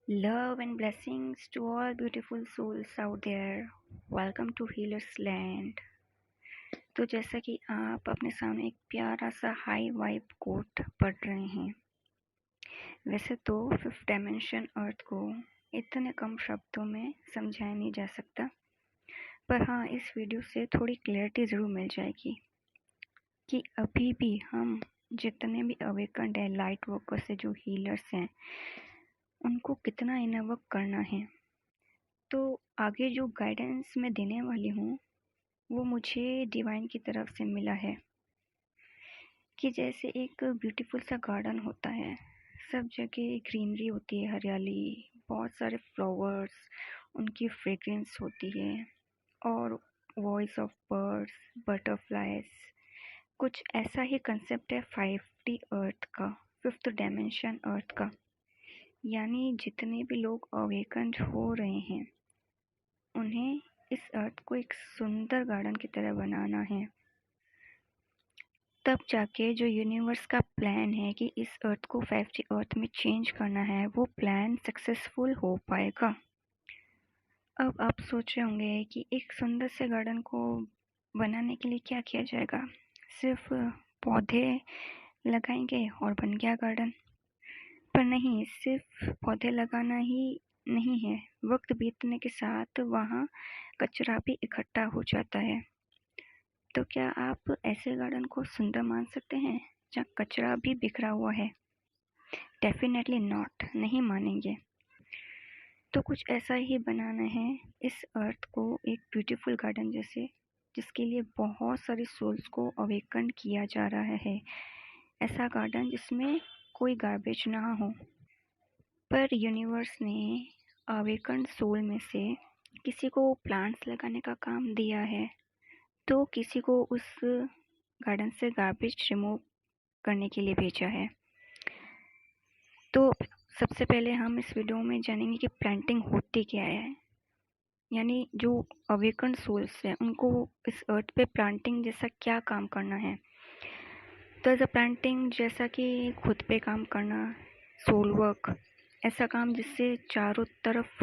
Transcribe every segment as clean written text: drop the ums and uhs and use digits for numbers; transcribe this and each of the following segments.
Love and blessings to all beautiful souls out there. Welcome to Healer's Land. तो जैसा कि आप अपने सामने एक प्यारा सा हाई वाइब कोट पढ़ रहे हैं, वैसे तो फिफ्थ डायमेंशन अर्थ को इतने कम शब्दों में समझाया नहीं जा सकता, पर हाँ, इस वीडियो से थोड़ी क्लैरिटी ज़रूर मिल जाएगी कि अभी भी हम जितने भी अवेकन्ड है, लाइट वर्कर्स से जो हीलर्स हैं, उनको कितना इनर वर्क करना है। तो आगे जो गाइडेंस मैं देने वाली हूँ वो मुझे डिवाइन की तरफ से मिला है कि जैसे एक ब्यूटीफुल सा गार्डन होता है, सब जगह ग्रीनरी होती है, हरियाली, बहुत सारे फ्लावर्स, उनकी फ्रेग्रेंस होती है और वॉइस ऑफ बर्ड्स, बटरफ्लाइज। कुछ ऐसा ही कंसेप्ट है 5D अर्थ का, फिफ्थ डायमेंशन अर्थ का। यानी जितने भी लोग अवेकन हो रहे हैं उन्हें इस अर्थ को एक सुंदर गार्डन की तरह बनाना है। तब जाके जो यूनिवर्स का प्लान है कि इस अर्थ को 5D अर्थ में चेंज करना है, वो प्लान सक्सेसफुल हो पाएगा। अब आप सोच रहे होंगे कि एक सुंदर से गार्डन को बनाने के लिए क्या किया जाएगा? सिर्फ पौधे लगाएंगे और बन गया गार्डन? पर नहीं, सिर्फ पौधे लगाना ही नहीं है। वक्त बीतने के साथ वहाँ कचरा भी इकट्ठा हो जाता है। तो क्या आप ऐसे गार्डन को सुंदर मान सकते हैं जहाँ कचरा भी बिखरा हुआ है? डेफिनेटली नॉट, नहीं मानेंगे। तो कुछ ऐसा ही बनाना है इस अर्थ को एक ब्यूटीफुल गार्डन जैसे, जिसके लिए बहुत सारी सोल्स को अवेकन किया जा रहा है। ऐसा गार्डन जिसमें कोई गार्बेज ना हो। पर यूनिवर्स ने अवेकन सोल में से किसी को प्लांट्स लगाने का काम दिया है, तो किसी को उस गार्डन से गार्बेज रिमूव करने के लिए भेजा है। तो सबसे पहले हम इस वीडियो में जानेंगे कि प्लांटिंग होती क्या है। यानी जो अवेकन सोल्स हैं उनको इस अर्थ पे प्लांटिंग जैसा क्या काम करना है। तो एज अ प्लांटिंग जैसा कि खुद पे काम करना, सोल वर्क, ऐसा काम जिससे चारों तरफ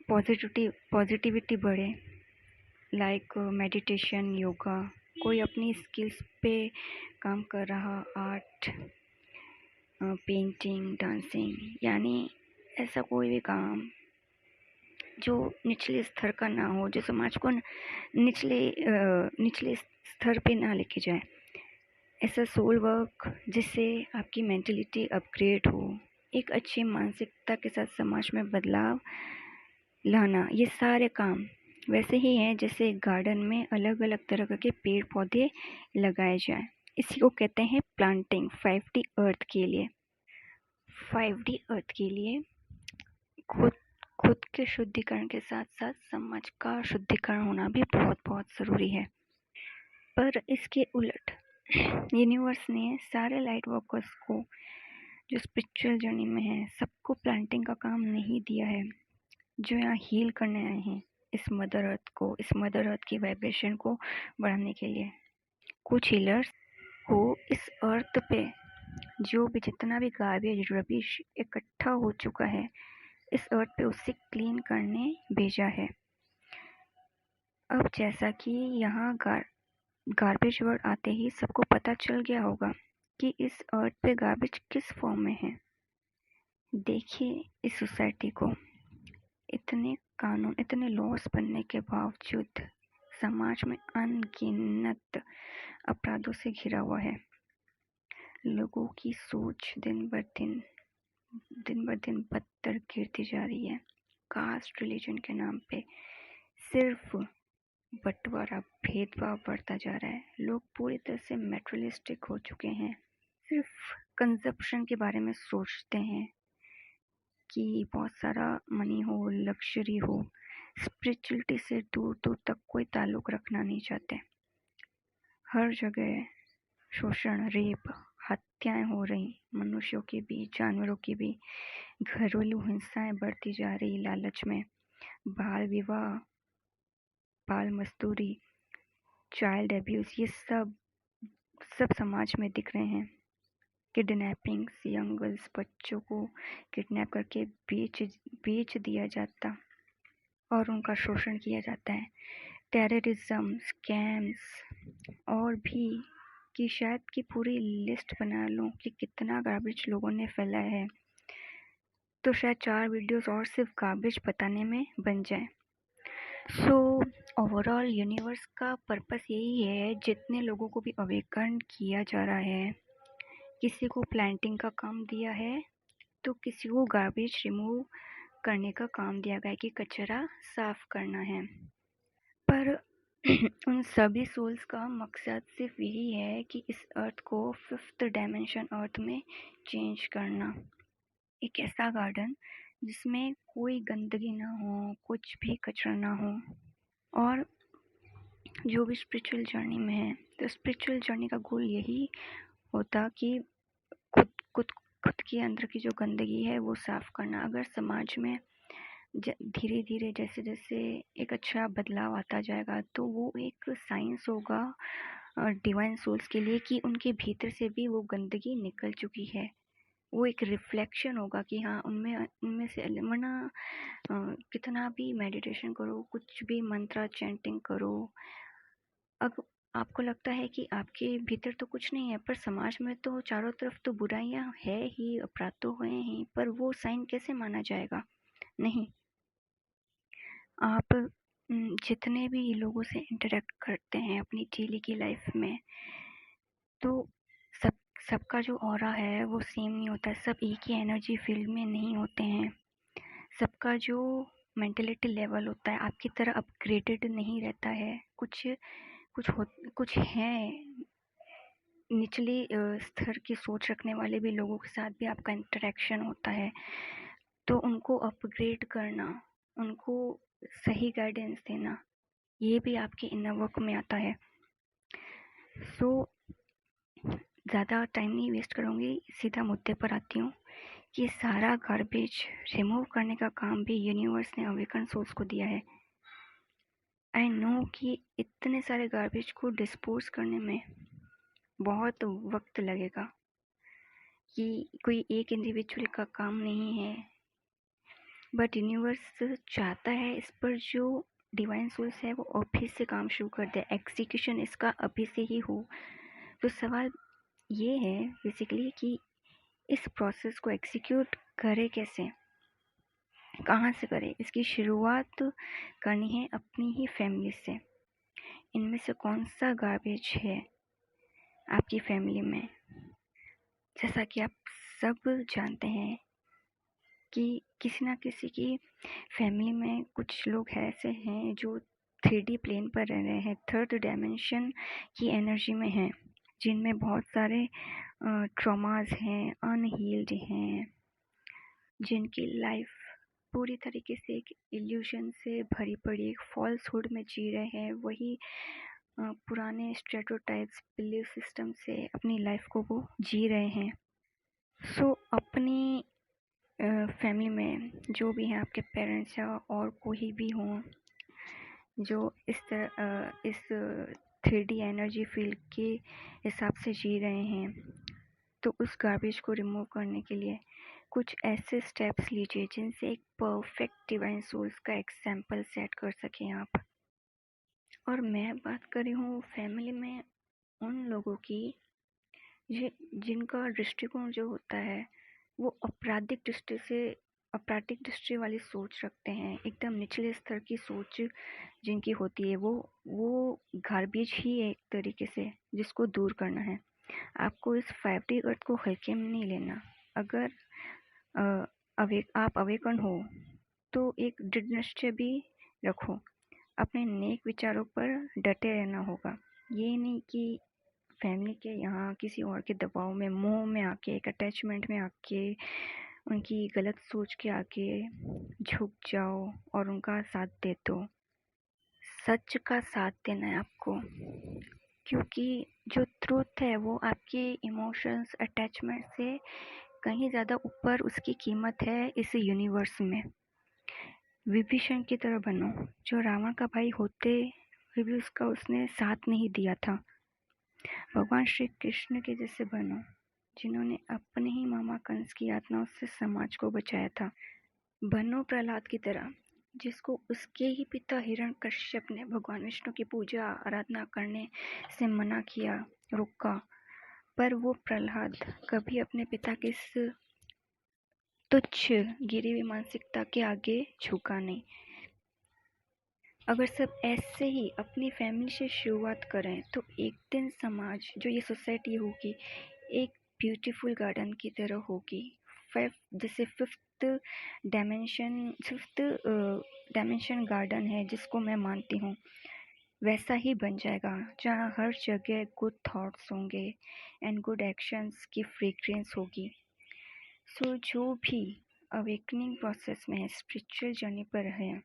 पॉजिटिविटी बढ़े, लाइक मेडिटेशन, योगा। कोई अपनी स्किल्स पे काम कर रहा, आर्ट, पेंटिंग, डांसिंग, यानी ऐसा कोई भी काम जो निचले स्तर का ना हो, जो समाज को निचले स्तर पे ना लेके जाए। ऐसा सोल वर्क जिससे आपकी मेंटलिटी अपग्रेड हो, एक अच्छी मानसिकता के साथ समाज में बदलाव लाना, ये सारे काम वैसे ही हैं जैसे गार्डन में अलग अलग तरह के पेड़ पौधे लगाए जाएं। इसी को कहते हैं प्लांटिंग 5D अर्थ के लिए। 5D अर्थ के लिए खुद के शुद्धिकरण के साथ साथ समाज का शुद्धिकरण होना भी बहुत बहुत ज़रूरी है। पर इसके उलट यूनिवर्स ने सारे लाइट वर्कर्स को जो स्पिरिचुअल जर्नी में है, सबको प्लांटिंग का काम नहीं दिया है, जो यहाँ हील करने आए हैं इस मदर अर्थ को, इस मदर अर्थ की वाइब्रेशन को बढ़ाने के लिए। कुछ हीलर्स को इस अर्थ पे जो भी जितना भी गार्बेज, रबिश इकट्ठा हो चुका है इस अर्थ पे उसे क्लीन करने भेजा है। अब जैसा कि यहाँ गार्बेज वर्ड आते ही सबको पता चल गया होगा कि इस अर्थ पे गार्बेज किस फॉर्म में है। देखिए इस सोसाइटी को, इतने कानून, इतने लॉस बनने के बावजूद समाज में अनगिनत अपराधों से घिरा हुआ है। लोगों की सोच दिन ब दिन बदतर गिरती जा रही है। कास्ट, रिलीजन के नाम पे सिर्फ बंटवारा, भेदभाव बढ़ता जा रहा है। लोग पूरी तरह से मेटेरियलिस्टिक हो चुके हैं, सिर्फ कंजप्शन के बारे में सोचते हैं कि बहुत सारा मनी हो, लग्जरी हो। स्पिरिचुअलिटी से दूर दूर तक कोई ताल्लुक रखना नहीं चाहते। हर जगह शोषण, रेप, हत्याएं हो रही, मनुष्यों की भी, जानवरों की भी। घरेलू हिंसाएं बढ़ती जा रही लालच में। बाल विवाह, बाल मजदूरी, चाइल्ड अब्यूज, ये सब समाज में दिख रहे हैं। किडनैपिंग्स, यंग गर्ल्स, बच्चों को किडनैप करके बेच दिया जाता और उनका शोषण किया जाता है। टेररिज्म, स्कैम्स और भी कि शायद की पूरी लिस्ट बना लूँ कि कितना गार्बेज लोगों ने फैलाया है, तो शायद 4 वीडियोस और सिर्फ गार्बेज बताने में बन जाए। सो ओवरऑल यूनिवर्स का पर्पस यही है, जितने लोगों को भी अवेकन किया जा रहा है, किसी को प्लांटिंग का काम दिया है तो किसी को गार्बेज रिमूव करने का काम दिया गया है कि कचरा साफ करना है। पर उन सभी सोल्स का मकसद सिर्फ यही है कि इस अर्थ को 5th डायमेंशन अर्थ में चेंज करना। एक ऐसा गार्डन जिसमें कोई गंदगी ना हो, कुछ भी कचरा ना हो। और जो भी स्पिरिचुअल जर्नी में है, तो स्पिरिचुअल जर्नी का गोल यही होता कि खुद के अंदर की जो गंदगी है वो साफ करना। अगर समाज में धीरे धीरे जैसे जैसे एक अच्छा बदलाव आता जाएगा, तो वो एक साइंस होगा डिवाइन सोल्स के लिए कि उनके भीतर से भी वो गंदगी निकल चुकी है। वो एक रिफ्लेक्शन होगा कि हाँ, उनमें से, वरना कितना भी मेडिटेशन करो, कुछ भी मंत्रा चैंटिंग करो, अब आपको लगता है कि आपके भीतर तो कुछ नहीं है, पर समाज में तो चारों तरफ तो बुराइयां है ही, अपराध तो हुए ही, पर वो साइन कैसे माना जाएगा? नहीं। आप जितने भी लोगों से इंटरेक्ट करते हैं अपनी डेली की लाइफ में, तो सबका जो ऑरा है वो सेम नहीं होता। सब एक ही एनर्जी फील्ड में नहीं होते हैं। सबका जो मेंटलिटी लेवल होता है आपकी तरह अपग्रेडेड नहीं रहता है। कुछ हैं निचले स्तर की सोच रखने वाले भी लोगों के साथ भी आपका इंटरेक्शन होता है, तो उनको अपग्रेड करना, उनको सही गाइडेंस देना, ये भी आपके इनर वर्क में आता है। सो ज़्यादा टाइम नहीं वेस्ट करूँगी, सीधा मुद्दे पर आती हूँ कि सारा गार्बेज रिमूव करने का काम भी यूनिवर्स ने अवेकन सोल्स को दिया है। आई नो कि इतने सारे गार्बेज को डिस्पोज करने में बहुत वक्त लगेगा, कि कोई एक इंडिविजुअल का काम नहीं है, बट यूनिवर्स चाहता है इस पर जो डिवाइन सोल्स है वो अभी से काम शुरू कर दे, एग्जीक्यूशन इसका अभी से ही हो। तो सवाल ये है बेसिकली कि इस प्रोसेस को एग्जीक्यूट करे कैसे, कहाँ से करें? इसकी शुरुआत करनी है अपनी ही फैमिली से। इनमें से कौन सा गार्बेज है आपकी फैमिली में? जैसा कि आप सब जानते हैं कि किसी ना किसी की फैमिली में कुछ लोग ऐसे हैं जो 3D प्लेन पर रह रहे हैं, 3rd डायमेंशन की एनर्जी में हैं, जिनमें बहुत सारे ट्रॉमास हैं, अनहील्ड हैं, जिनकी लाइफ पूरी तरीके से एक इल्यूजन से भरी पड़ी, एक फॉल्सहुड में जी रहे हैं। वही पुराने स्टेरियोटाइप्स, बिलीफ सिस्टम से अपनी लाइफ को वो जी रहे हैं। सो अपनी फैमिली में जो भी हैं, आपके पेरेंट्स या और कोई भी हों जो इस 3D एनर्जी फील्ड के हिसाब से जी रहे हैं, तो उस गार्बेज को रिमूव करने के लिए कुछ ऐसे स्टेप्स लीजिए जिनसे एक परफेक्ट डिवाइन सोल्स का एग्जाम्पल सेट कर सकें आप। और मैं बात कर रही हूँ फैमिली में उन लोगों की जिनका दृष्टिकोण जो होता है वो आपराधिक दृष्टि वाली सोच रखते हैं, एकदम निचले स्तर की सोच जिनकी होती है, वो गार्बेज ही है एक तरीके से, जिसको दूर करना है। आपको इस 5D अर्थ को हल्के में नहीं लेना। अगर आप अवेकन हो तो एक दृढ़ निश्चय भी रखो, अपने नेक विचारों पर डटे रहना होगा। ये नहीं कि फैमिली के यहाँ किसी और के दबाव में, मोह में आके, एक अटैचमेंट में आके, उनकी गलत सोच के आके झुक जाओ और उनका साथ दे दो। सच का साथ देना है आपको, क्योंकि जो ट्रूथ है वो आपके इमोशंस, अटैचमेंट से कहीं ज़्यादा ऊपर उसकी कीमत है इस यूनिवर्स में। विभीषण की तरह बनो, जो रावण का भाई होते हुए भी उसने साथ नहीं दिया था। भगवान श्री कृष्ण के जैसे बनो, जिन्होंने अपने ही मामा कंस की यातनाओं से समाज को बचाया था। बनो प्रहलाद की तरह, जिसको उसके ही पिता हिरण्यकश्यप ने भगवान विष्णु की पूजा आराधना करने से मना किया, रोका, पर वो प्रहलाद कभी अपने पिता की इस तुच्छ गिरी हुई मानसिकता के आगे झुका नहीं। अगर सब ऐसे ही अपनी फैमिली से शुरुआत करें तो एक दिन समाज, जो ये सोसाइटी होगी, एक ब्यूटीफुल गार्डन की तरह होगी। जैसे फिफ्थ डायमेंशन गार्डन है जिसको मैं मानती हूँ, वैसा ही बन जाएगा, जहाँ हर जगह गुड थॉट्स होंगे एंड गुड एक्शंस की फ्रेग्रेंस होगी। सो जो भी अवेकनिंग प्रोसेस में है, स्पिरिचुअल जर्नी पर है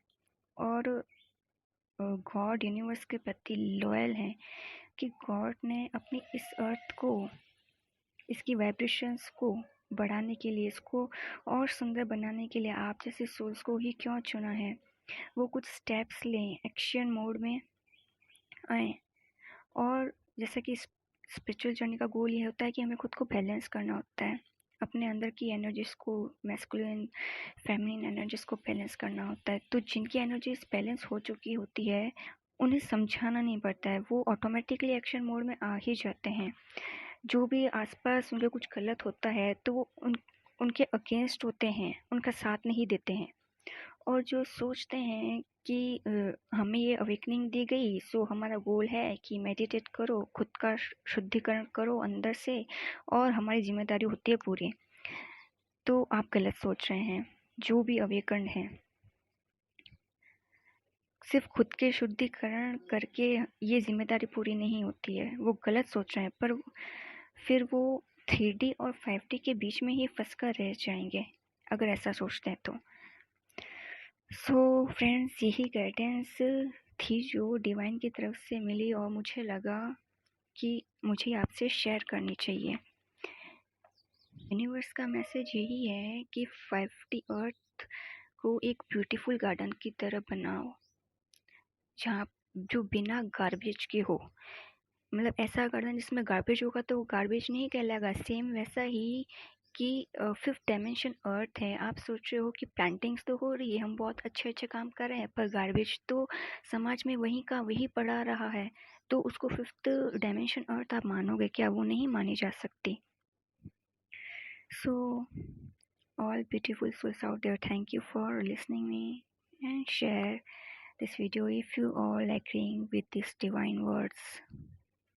और गॉड यूनिवर्स के प्रति लॉयल हैं, कि गॉड ने अपनी इस अर्थ को, इसकी वाइब्रेशंस को बढ़ाने के लिए, इसको और सुंदर बनाने के लिए आप जैसे सोल्स को ही क्यों चुना है, वो कुछ स्टेप्स लें, एक्शन मोड में आए। और जैसे कि स्पिरिचुअल जर्नी का गोल ये होता है कि हमें खुद को बैलेंस करना होता है, अपने अंदर की एनर्जीज को, मैस्कुलिन फेमिनिन एनर्जीज को बैलेंस करना होता है। तो जिनकी एनर्जीज बैलेंस हो चुकी होती है उन्हें समझाना नहीं पड़ता है, वो ऑटोमेटिकली एक्शन मोड में आ ही जाते हैं। जो भी आसपास उनके कुछ गलत होता है तो वो उनके अगेंस्ट होते हैं, उनका साथ नहीं देते हैं। और जो सोचते हैं कि हमें ये अवेकनिंग दी गई, सो हमारा गोल है कि मेडिटेट करो, खुद का शुद्धिकरण करो अंदर से और हमारी जिम्मेदारी होती है पूरी, तो आप गलत सोच रहे हैं। जो भी अवेकन है सिर्फ खुद के शुद्धिकरण करके ये जिम्मेदारी पूरी नहीं होती है, वो गलत सोच रहे हैं। पर फिर वो 3D और 5D के बीच में ही फंस कर रह जाएंगे अगर ऐसा सोचते हैं तो। सो फ्रेंड्स, यही गाइडेंस थी जो डिवाइन की तरफ से मिली और मुझे लगा कि मुझे आपसे शेयर करनी चाहिए। यूनिवर्स का मैसेज यही है कि 5D अर्थ को एक ब्यूटीफुल गार्डन की तरह बनाओ, जहाँ जो बिना गार्बेज के हो। मतलब ऐसा गार्डन जिसमें गार्बेज होगा तो वो गार्बेज नहीं कहलाएगा। सेम वैसा ही कि फिफ्थ डायमेंशन अर्थ है, आप सोच रहे हो कि प्लांटिंग्स तो हो रही है, हम बहुत अच्छे अच्छे काम कर रहे हैं, पर गार्बेज तो समाज में वहीं का वही पड़ा रहा है, तो उसको फिफ्थ डायमेंशन अर्थ आप मानोगे क्या? वो नहीं मानी जा सकती। सो all beautiful souls out there, thank you for listening me and share this video if you all agreeing with these divine words.